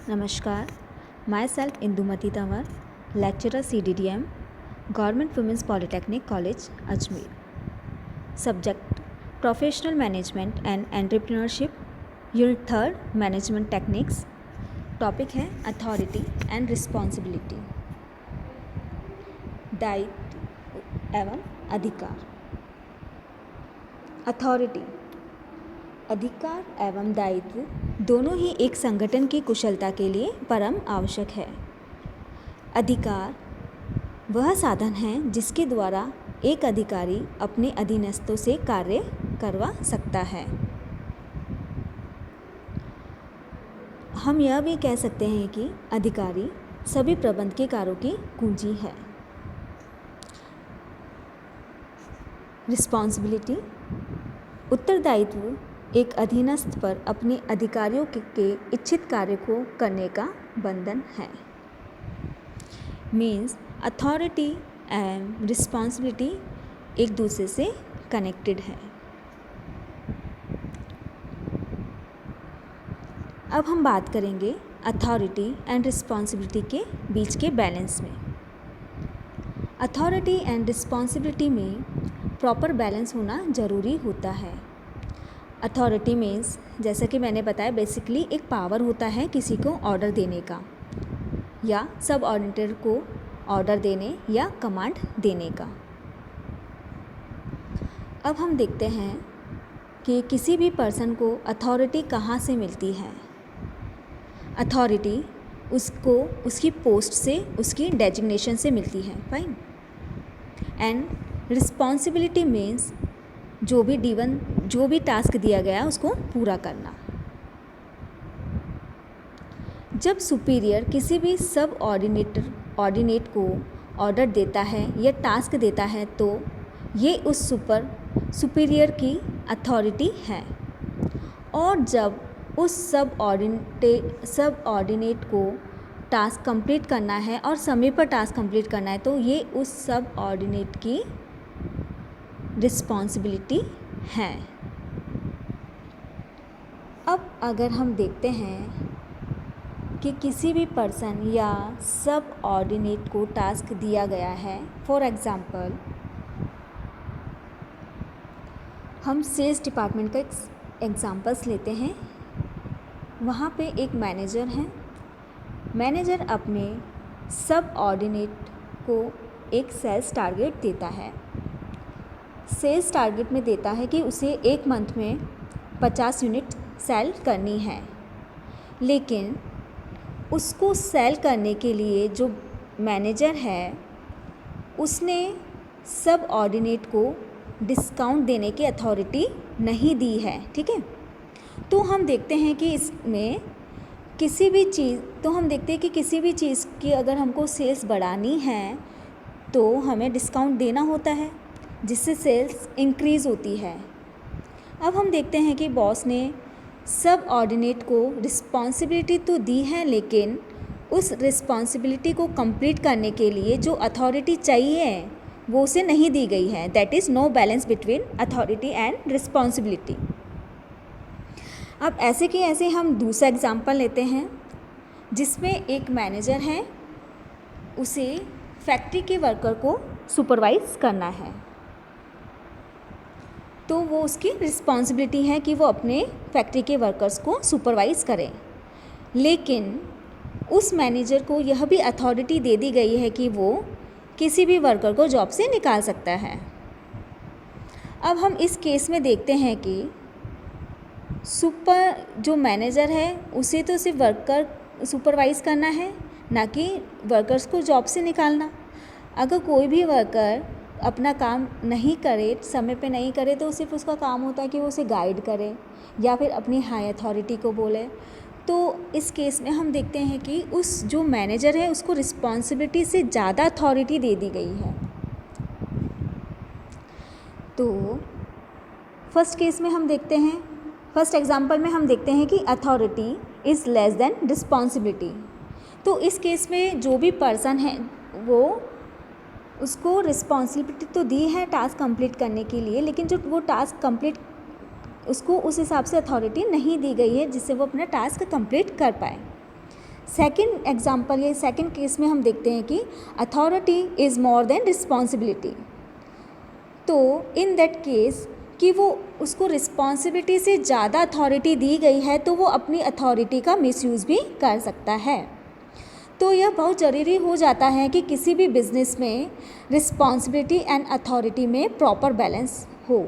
Namaskar, myself Indumati Tawar, lecturer CDDM, Government Women's Polytechnic College, Ajmer. Subject Professional Management and Entrepreneurship, Unit 3 Management Techniques. Topic है Authority and Responsibility. दायित्व एवं अधिकार. Authority अधिकार एवं दायित्व दोनों ही एक संगठन की कुशलता के लिए परम आवश्यक है. अधिकार वह साधन है जिसके द्वारा एक अधिकारी अपने अधीनस्थों से कार्य करवा सकता है. हम यह भी कह सकते हैं कि अधिकारी सभी प्रबंध के कार्यों की कुंजी है. रिस्पॉन्सिबिलिटी उत्तरदायित्व एक अधीनस्थ पर अपने अधिकारियों के इच्छित कार्य को करने का बंधन है. मीन्स अथॉरिटी एंड रिस्पॉन्सिबिलिटी एक दूसरे से कनेक्टेड है. अब हम बात करेंगे अथॉरिटी एंड रिस्पॉन्सिबिलिटी के बीच के बैलेंस में. अथॉरिटी एंड रिस्पॉन्सिबिलिटी में प्रॉपर बैलेंस होना ज़रूरी होता है. अथॉरिटी मीन्स जैसा कि मैंने बताया बेसिकली एक पावर होता है किसी को ऑर्डर देने का या सब ऑर्डिनेटर को ऑर्डर देने या कमांड देने का. अब हम देखते हैं कि किसी भी पर्सन को अथॉरिटी कहाँ से मिलती है. अथॉरिटी उसको उसकी पोस्ट से, उसकी डेजिग्नेशन से मिलती है. फाइन. एंड रिस्पॉन्सिबिलिटी मीन्स जो भी टास्क दिया गया उसको पूरा करना. जब सुपीरियर किसी भी सब ऑर्डिनेट को ऑर्डर देता है या टास्क देता है तो ये उस सुपीरियर की अथॉरिटी है. और जब उस सब ऑर्डिनेट को टास्क कंप्लीट करना है और समय पर टास्क कंप्लीट करना है तो ये उस सब ऑर्डिनेट की रिस्पॉन्सिबिलिटी है. अब अगर हम देखते हैं कि किसी भी पर्सन या सब ऑर्डिनेट को टास्क दिया गया है. फॉर एग्ज़ाम्पल हम सेल्स डिपार्टमेंट का एग्ज़ाम्पल्स लेते हैं. वहाँ पे एक मैनेजर हैं. मैनेजर अपने सब ऑर्डिनेट को एक सेल्स टारगेट देता है. सेल्स टारगेट में देता है कि उसे एक मंथ में 50 यूनिट सेल करनी है. लेकिन उसको सेल करने के लिए जो मैनेजर है उसने सब ऑर्डिनेट को डिस्काउंट देने की अथॉरिटी नहीं दी है. ठीक है. तो हम देखते हैं कि इसमें किसी भी चीज़ की अगर हमको सेल्स बढ़ानी है तो हमें डिस्काउंट देना होता है जिससे सेल्स इंक्रीज़ होती है. अब हम देखते हैं कि बॉस ने सब ऑर्डिनेट को रिस्पॉन्सिबिलिटी तो दी है लेकिन उस रिस्पॉन्सिबिलिटी को कंप्लीट करने के लिए जो अथॉरिटी चाहिए वो उसे नहीं दी गई है. That is no balance between authority and responsibility. अब ऐसे के ऐसे हम दूसरा एग्जाम्पल लेते हैं जिसमें एक मैनेजर है. उसे फैक्ट्री के वर्कर को सुपरवाइज़ करना है तो वो उसकी रिस्पॉन्सिबिलिटी है कि वो अपने फैक्ट्री के वर्कर्स को सुपरवाइज़ करें. लेकिन उस मैनेजर को यह भी अथॉरिटी दे दी गई है कि वो किसी भी वर्कर को जॉब से निकाल सकता है. अब हम इस केस में देखते हैं कि जो मैनेजर है उसे तो सिर्फ वर्कर सुपरवाइज़ करना है ना कि वर्कर्स को जॉब से निकालना. अगर कोई भी वर्कर अपना काम नहीं करे, समय पे नहीं करे तो सिर्फ उसका काम होता है कि वो उसे गाइड करे या फिर अपनी हाई अथॉरिटी को बोले. तो इस केस में हम देखते हैं कि उस जो मैनेजर है उसको रिस्पॉन्सिबिलिटी से ज़्यादा अथॉरिटी दे दी गई है. तो फर्स्ट एग्जाम्पल में हम देखते हैं कि authority is less than responsibility. तो इस केस में जो भी पर्सन है वो उसको रिस्पॉन्सिबिलिटी तो दी है टास्क कंप्लीट करने के लिए लेकिन जो वो टास्क कंप्लीट उसको उस हिसाब से अथॉरिटी नहीं दी गई है जिससे वो अपना टास्क कंप्लीट कर पाए. सेकंड एग्जांपल या सेकंड केस में हम देखते हैं कि authority is more than responsibility. तो इन दैट केस कि वो उसको रिस्पॉन्सिबिलिटी से ज़्यादा अथॉरिटी दी गई है तो वो अपनी अथॉरिटी का मिसयूज़ भी कर सकता है। तो यह बहुत ज़रूरी हो जाता है कि किसी भी बिजनेस में रिस्पॉन्सिबिलिटी एंड अथॉरिटी में प्रॉपर बैलेंस हो।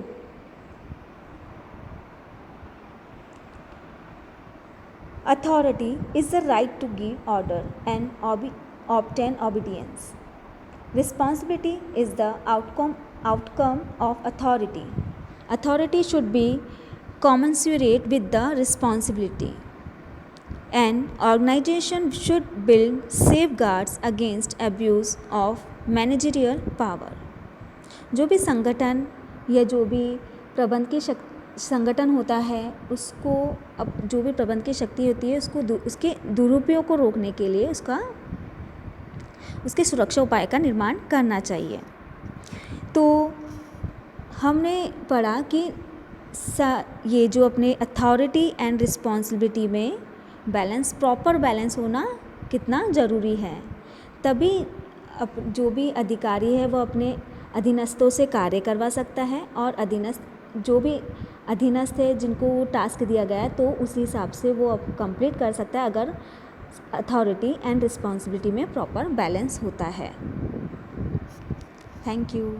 Authority is the right to give order and obtain obedience. Responsibility is the outcome of authority. Authority should be commensurate with the responsibility. An organization should build safeguards against abuse of managerial power. जो भी संगठन या जो भी प्रबंध की संगठन होता है उसको अब जो भी प्रबंध की शक्ति होती है उसके दुरुपयोग को रोकने के लिए उसके सुरक्षा उपाय का निर्माण करना चाहिए। तो हमने पढ़ा कि ये जो अपने अथॉरिटी एंड रिस्पॉन्सिबिलिटी में प्रॉपर बैलेंस होना कितना ज़रूरी है, तभी जो भी अधिकारी है वो अपने अधीनस्थों से कार्य करवा सकता है और जो भी अधीनस्थ है जिनको वो टास्क दिया गया है तो उस हिसाब से वो अब कंप्लीट कर सकता है अगर अथॉरिटी एंड रिस्पॉन्सिबिलिटी में प्रॉपर बैलेंस होता है। Thank you.